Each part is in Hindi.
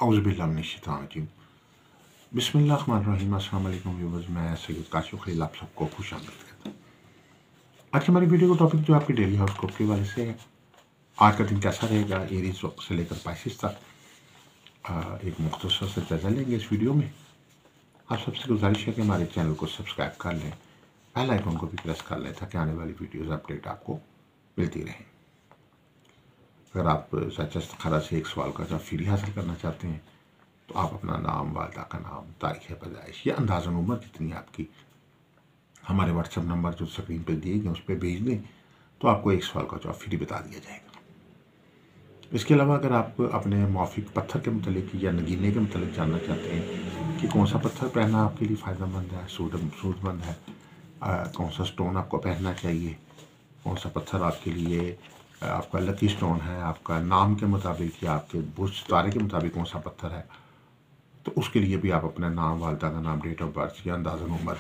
औज़ुबिल्लाहिमिनश्शैतानिर्रजीम बिस्मिल्लाहिर्रहमानिर्रहीम। अस्सलाम वालेकुम व्यूअर्स, मैं सैयद काशिफ खलील आप सबको खुश आमदीद कहता हूँ। आज की हमारी वीडियो का टॉपिक जो आपकी डेली हॉरोस्कोप के हवाले से है। आज का दिन कैसा रहेगा एरीज से लेकर पाइसिस तक, एक मुख्तसर से जायजा लेंगे इस वीडियो में। आप सबसे गुजारिश है कि हमारे चैनल को सब्सक्राइब कर लें, बेल आइकन को भी प्रेस कर लें ताकि आने वाली वीडियोज़ अपडेट आपको मिलती रहें। अगर आप सच इस्तिखारा से एक सवाल का जवाब फ्री हासिल करना चाहते हैं तो आप अपना नाम, वालिदा का नाम, तारीख़ पैदाइश या अंदाज़न उम्र कितनी है आपकी, हमारे व्हाट्सएप नंबर जो स्क्रीन पर दिए गए उस पर भेज दें तो आपको एक सवाल का जवाब फ्री बता दिया जाएगा। इसके अलावा अगर आप अपने मौफिक पत्थर के मतलब या नगीने के मतलब जानना चाहते हैं कि कौन सा पत्थर पहनना आपके लिए फ़ायदेमंद है, सूझबंद है, कौन सा स्टोन आपको पहनना चाहिए, कौन सा पत्थर आपके लिए आपका लकी स्टोन है, आपका नाम के मुताबिक या आपके बुर्ज तारे के मुताबिक कौन सा पत्थर है, तो उसके लिए भी आप अपना नाम, वालिदा का नाम, डेट ऑफ बर्थ या अंदाज़न उम्र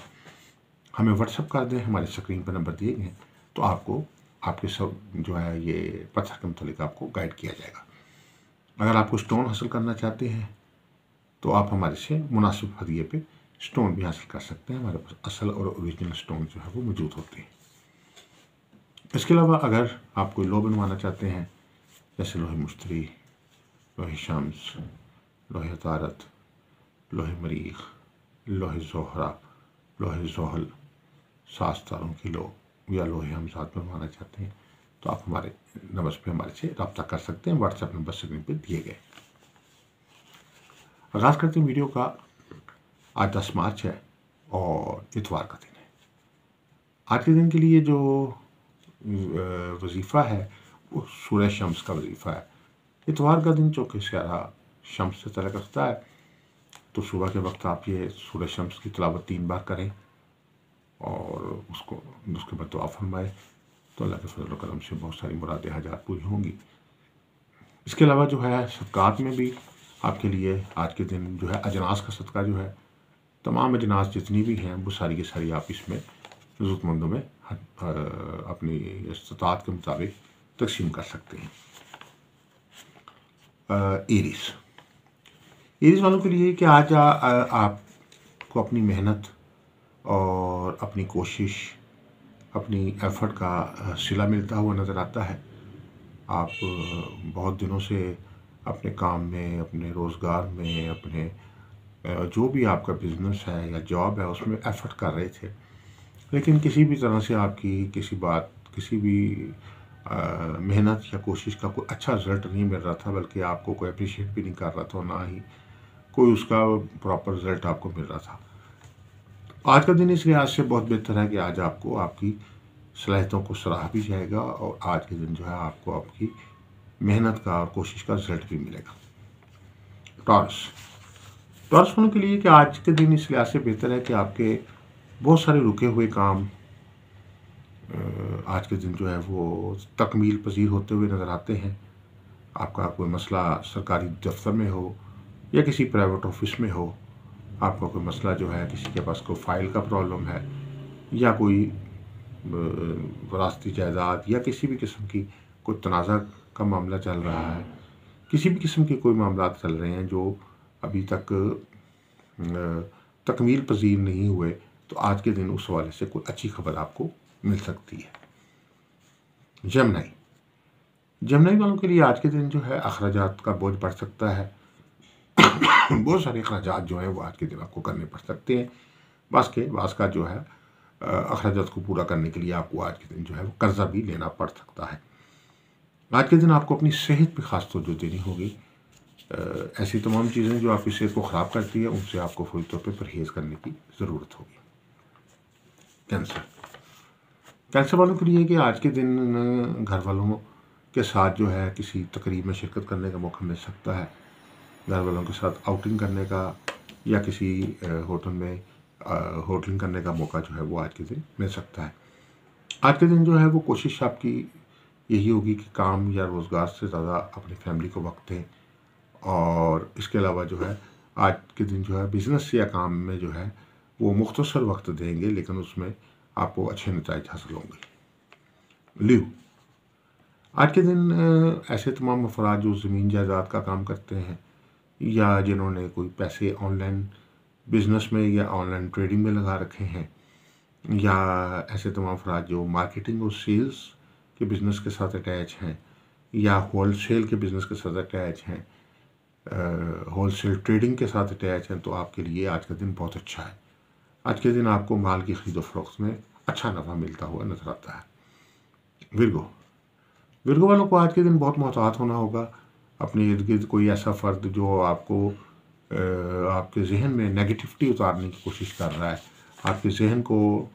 हमें व्हाट्सअप कर दें। हमारे स्क्रीन पर नंबर दिए गए हैं तो आपको आपके सब जो है ये पत्थर के मुताबिक आपको गाइड किया जाएगा। अगर आपको स्टोन हासिल करना चाहते हैं तो आप हमारे से मुनासिब हदिये पे स्टोन भी हासिल कर सकते हैं। हमारे पास असल और ओरिजिनल स्टोन जो है वो मौजूद होते हैं। इसके अलावा अगर आप कोई लो बनवाना चाहते हैं जैसे लोहे मुश्तरी, लोहे शम्स, लोहे तारत, लोहे मरीख, लोहे जोहरा, लोहे जोहल, सात तारों की लो या लोहे हमजाद बनवाना चाहते हैं तो आप हमारे नंबर पे हमारे से रब्ता कर सकते हैं। व्हाट्सएप नंबर स्क्रीन पे दिए गए। आगाज़ करते हैं वीडियो का। आज 10 मार्च है और इतवार का दिन है। आज के दिन के लिए जो वजीफ़ा है वो सूरह शम्स का वजीफ़ा है। इतवार का दिन चौके स्यारा शम्स से तल्लुक़ रखता है तो सुबह के वक्त आप ये सूरह शम्स की तिलावत 3 बार करें और उसके बाद दुआ फरमाएं तो अल्लाह के फजल करम से बहुत सारी मुरादें हाजात पूरी होंगी। इसके अलावा जो है सदक़ात में भी आपके लिए आज के दिन जो है अजनास का सदका जो है, तमाम अजनास जितनी भी हैं वो सारी की सारी आप इसमें ज़रूरतमंदों में अपनी इस्तात के मुताबिक तकसीम कर सकते हैं। एरीज़ वालों के लिए कि आज आपको अपनी मेहनत और अपनी कोशिश, अपनी एफ़र्ट का सिला मिलता हुआ नज़र आता है। आप बहुत दिनों से अपने काम में, अपने रोज़गार में, अपने जो भी आपका बिज़नेस है या जॉब है उसमें एफ़र्ट कर रहे थे, लेकिन किसी भी तरह से आपकी किसी भी मेहनत या कोशिश का कोई अच्छा रिज़ल्ट नहीं मिल रहा था, बल्कि आपको कोई अप्रिशिएट भी नहीं कर रहा था, ना ही कोई उसका प्रॉपर रिज़ल्ट आपको मिल रहा था। आज का दिन इस लिहाज से बहुत बेहतर है कि आज आपको आपकी सलाहियतों को सराहा भी जाएगा और आज के दिन जो है आपको आपकी मेहनत का और कोशिश का रिजल्ट भी मिलेगा। टॉरस होने के लिए कि आज के दिन इस लिहाज से बेहतर है कि आपके बहुत सारे रुके हुए काम आज के दिन जो है वो तकमील पजीर होते हुए नज़र आते हैं। आपका कोई मसला सरकारी दफ्तर में हो या किसी प्राइवेट ऑफिस में हो, आपका कोई मसला जो है किसी के पास कोई फ़ाइल का प्रॉब्लम है या कोई वरासती जायदाद या किसी भी किस्म की कोई तनाज़ा का मामला चल रहा है, किसी भी किस्म के कोई मामला चल रहे हैं जो अभी तक तकमील पजीर नहीं हुए, तो आज के दिन उस हवाले से कोई अच्छी खबर आपको मिल सकती है। जमनाई वालों के लिए आज के दिन जो है अखराजात का बोझ बढ़ सकता है। बहुत सारे अखराजात जो हैं वो आज के दिन आपको करने पड़ सकते हैं। बास का जो है अखराजात को पूरा करने के लिए आपको आज के दिन जो है वो कर्जा भी लेना पड़ सकता है। आज के दिन आपको अपनी सेहत पे खास तवज्जो देनी होगी। ऐसी तमाम चीज़ें जो आपकी सेहत को ख़राब करती है उनसे आपको फौरी तौर पर परहेज़ करने की ज़रूरत होगी। कैंसर वालों के लिए कि आज के दिन घर वालों के साथ जो है किसी तकरीब में शिरकत करने का मौका मिल सकता है। घर वालों के साथ आउटिंग करने का या किसी होटल में होटलिंग करने का मौका जो है वो आज के दिन मिल सकता है। आज के दिन जो है वो कोशिश आपकी यही होगी कि काम या रोज़गार से ज़्यादा अपनी फैमिली को वक्त दें और इसके अलावा जो है आज के दिन जो है बिज़नेस या काम में जो है वो मुख्तसर वक्त देंगे, लेकिन उसमें आपको अच्छे नतीजे हासिल होंगे। लीव आज के दिन ऐसे तमाम अफराद जो ज़मीन जायदाद का काम करते हैं या जिन्होंने कोई पैसे ऑनलाइन बिजनेस में या ऑनलाइन ट्रेडिंग में लगा रखे हैं, या ऐसे तमाम अफराद जो मार्केटिंग और सेल्स के बिज़नेस के साथ अटैच हैं, या होलसेल के बिज़नेस के साथ अटैच हैं, होलसेल ट्रेडिंग के साथ अटैच हैं, तो आपके लिए आज का दिन बहुत अच्छा है। आज के दिन आपको माल की खरीदो फरोख्त में अच्छा नफ़ा मिलता हुआ नजर आता है। विर्गो वालों को आज के दिन बहुत मोहतात होना होगा। अपने इर्द गिर्द कोई ऐसा फ़र्द जो आपको आपके जहन में नेगेटिविटी उतारने की कोशिश कर रहा है, आपके जहन को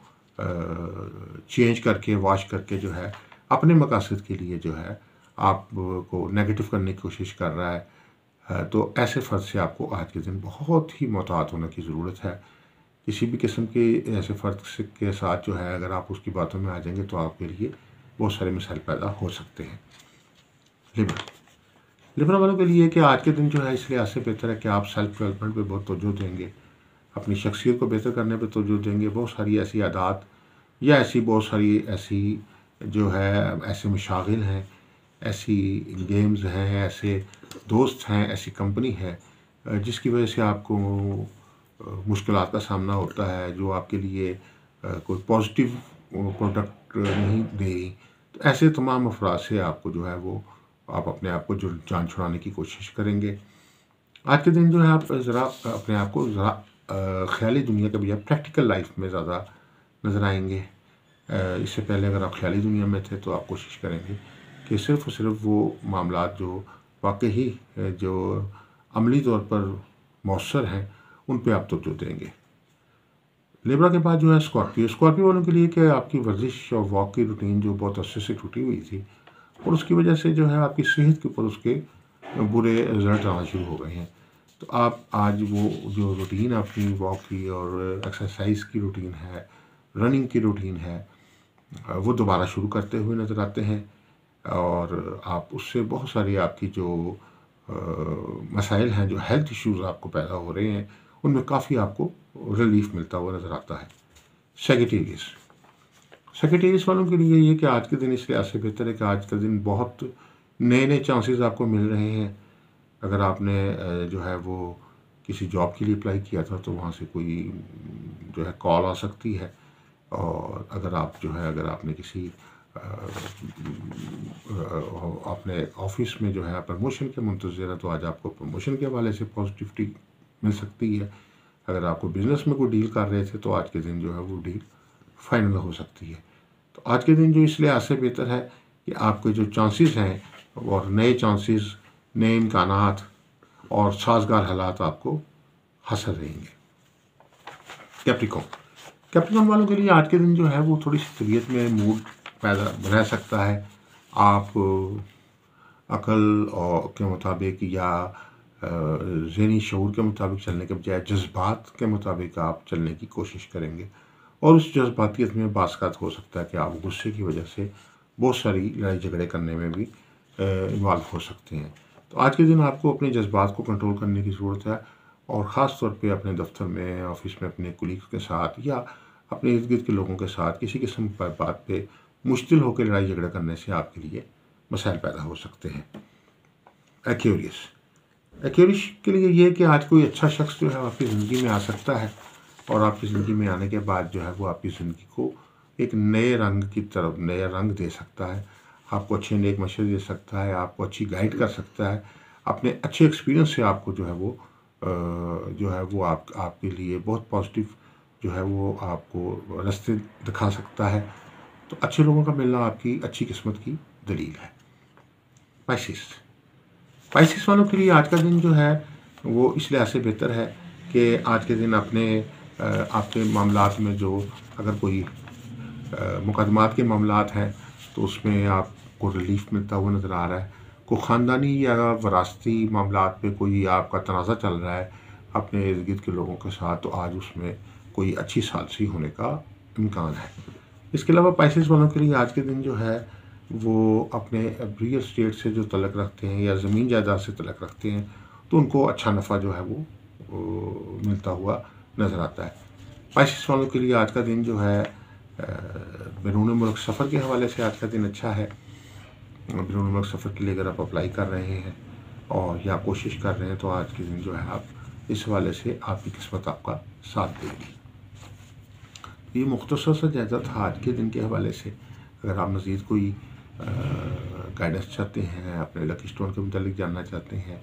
चेंज करके वॉश करके जो है अपने मकासद के लिए जो है आपको नेगेटिव करने की कोशिश कर रहा है, तो ऐसे फ़र्द से आपको आज के दिन बहुत ही मोहतात होने की ज़रूरत है। किसी भी किस्म के ऐसे फ़र्द के साथ जो है अगर आप उसकी बातों में आ जाएंगे तो आपके लिए बहुत सारे मसाइल पैदा हो सकते हैं। लिब्रा वालों के लिए कि आज के दिन जो है इस लिहाज से बेहतर है कि आप सेल्फ डेवलपमेंट पे बहुत तवज्जो देंगे, अपनी शख्सियत को बेहतर करने पे तवज्जो देंगे। बहुत सारी ऐसी आदात या बहुत सारी ऐसी जो है ऐसे मशागिल हैं, ऐसी गेम्स हैं, ऐसे दोस्त हैं, ऐसी कंपनी है जिसकी वजह से आपको मुश्किलात का सामना होता है, जो आपके लिए कोई पॉजिटिव प्रोडक्ट नहीं दे रही। तो ऐसे तमाम अफराद से आपको जो है वो आप अपने आप को जो जान छुड़ाने की कोशिश करेंगे। आज के दिन जो है आप ज़रा अपने आप को ज़रा ख़याली दुनिया के बजाय प्रैक्टिकल लाइफ में ज़्यादा नज़र आएंगे। इससे पहले अगर आप ख़याली दुनिया में थे तो आप कोशिश करेंगे कि सिर्फ़ और सिर्फ वो मामलात जो वाकई जो अमली तौर पर मौसर हैं उन पे आप तवज्जो देंगे। लिब्रा के बाद जो है स्कॉर्पियो वालों के लिए कि आपकी वर्जिश और वॉक की रूटीन जो बहुत अच्छे से टूटी हुई थी और उसकी वजह से जो है आपकी सेहत के ऊपर उसके बुरे रिजल्ट आना शुरू हो गए हैं। तो आप आज वो जो रूटीन आपकी वॉक की और एक्सरसाइज की रूटीन है, रनिंग की रूटीन है, वो दोबारा शुरू करते हुए नज़र आते हैं और आप उससे बहुत सारी आपकी जो मसाइल हैं, जो हेल्थ इश्यूज़ आपको पैदा हो रहे हैं, उनमें काफ़ी आपको रिलीफ मिलता हुआ नज़र आता है। सेक्रेटेरियस वालों के लिए ये कि आज के दिन इस लिहाज से बेहतर है कि आज का दिन बहुत नए चांसेस आपको मिल रहे हैं। अगर आपने जो है वो किसी जॉब के लिए अप्लाई किया था तो वहाँ से कोई जो है कॉल आ सकती है, और अगर आपने किसी अपने ऑफिस में जो है प्रमोशन के मुंतज़िर है तो आज आपको प्रमोशन के हवाले से पॉजिटिविटी मिल सकती है। अगर आपको बिज़नेस में कोई डील कर रहे थे तो आज के दिन जो है वो डील फाइनल हो सकती है। तो आज के दिन जो इस लिहाज से बेहतर है कि आपके जो चांसेस हैं और नए चांसेस, नए इम्कानात और साजगार हालात आपको हासिल रहेंगे। कैप्रिकॉर्न वालों के लिए आज के दिन जो है वो थोड़ी सी तबीयत में मूड पैदा रह सकता है। आप अकल और के मुताबिक या ज़हनी शऊर के मुताबिक चलने के बजाय जज्बात के मुताबिक आप चलने की कोशिश करेंगे, और उस जज्बातियत में बासकात हो सकता है कि आप गुस्से की वजह से बहुत सारी लड़ाई झगड़े करने में भी इन्वॉल्व हो सकते हैं। तो आज के दिन आपको अपने जज्बात को कंट्रोल करने की ज़रूरत है, और ख़ास तौर पे अपने दफ्तर में, ऑफिस में अपने कुलीग्स के साथ या अपने इर्द गिर्द के लोगों के साथ किसी किस्म पर बात पे मुश्तिल होकर लड़ाई झगड़ा करने से आपके लिए मसाइल पैदा हो सकते हैं। एक्यूरियस के लिए ये कि आज कोई अच्छा शख्स जो है आपकी ज़िंदगी में आ सकता है, और आपकी ज़िंदगी में आने के बाद जो है वो आपकी ज़िंदगी को एक नए रंग की तरफ नया रंग दे सकता है, आपको अच्छे नेक मशवरे दे सकता है, आपको अच्छी गाइड कर सकता है, अपने अच्छे एक्सपीरियंस से आपको जो है वो आपके लिए बहुत पॉजिटिव जो है वो आपको रास्ते दिखा सकता है। तो अच्छे लोगों का मिलना आपकी अच्छी किस्मत की दलील है। स्पाइसिस वालों के लिए आज का दिन जो है वो इस लिहाज से बेहतर है कि आज के दिन आपके मामलात में जो अगर कोई मुकदमात के मामलात हैं तो उसमें आपको रिलीफ मिलता हुआ नज़र आ रहा है। कोई ख़ानदानी या वरासती मामलात पे कोई आपका तनाज़ा चल रहा है अपने इर्द गिर्द के लोगों के साथ, तो आज उसमें कोई अच्छी सालसी होने का इम्कान है। इसके अलावा स्पाइसिस वालों के लिए आज के दिन जो है वो अपने रियल एस्टेट से जो तल्लुक़ रखते हैं या ज़मीन जायदाद से तल्लुक़ रखते हैं तो उनको अच्छा नफ़ा जो है वो मिलता हुआ नज़र आता है। स्पाइसिस वालों के लिए आज का दिन जो है बैरून मुल्क सफ़र के हवाले से आज का दिन अच्छा है। बैरून मुल्क सफ़र के लिए अगर आप अप्लाई कर रहे हैं और या कोशिश कर रहे हैं तो आज के दिन जो है आप इस हवाले से आपकी किस्मत आपका साथ देगी। ये मुख्तसर सा जायज़ा था आज के दिन के हवाले से। अगर आप मज़ीद कोई गाइडेंस चाहते हैं, अपने लकी स्टोन के मुतालिक जानना चाहते हैं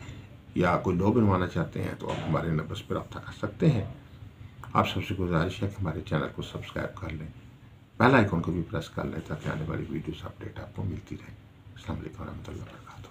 या कोई लो बनवाना चाहते हैं तो आप हमारे नंबर पर रब्ता कर सकते हैं। आप सबसे गुजारिश है कि हमारे चैनल को सब्सक्राइब कर लें, बेल आइकन को भी प्रेस कर लें ताकि आने वाली वीडियोस अपडेट आपको मिलती रहे। अस्सलाम वालेकुम रहमतुल्लाहि व बरकातहू।